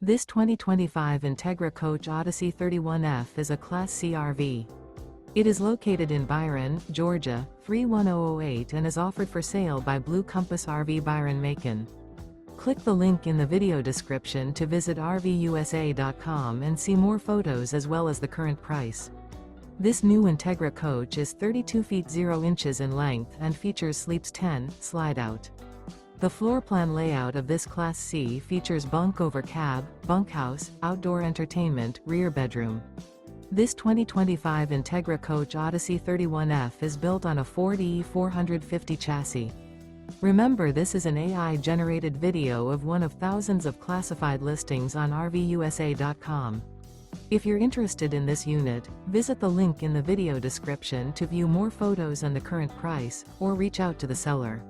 This 2025 Entegra Coach Odyssey 31F is a Class C RV. It is located in Byron, Georgia, 31008 and is offered for sale by Blue Compass RV Byron-Macon. Click the link in the video description to visit RVUSA.com and see more photos as well as the current price. This new Entegra coach is 32 feet 0 inches in length and features Sleeps 10 Slideout. The floor plan layout of this Class C features Bunk Over Cab, Bunkhouse, outdoor entertainment, rear bedroom. This 2025 Entegra Coach Odyssey 31F is built on a Ford E450 chassis. Remember, this is an AI-generated video of one of thousands of classified listings on RVUSA.com. If you're interested in this unit, visit the link in the video description to view more photos and the current price, or reach out to the seller.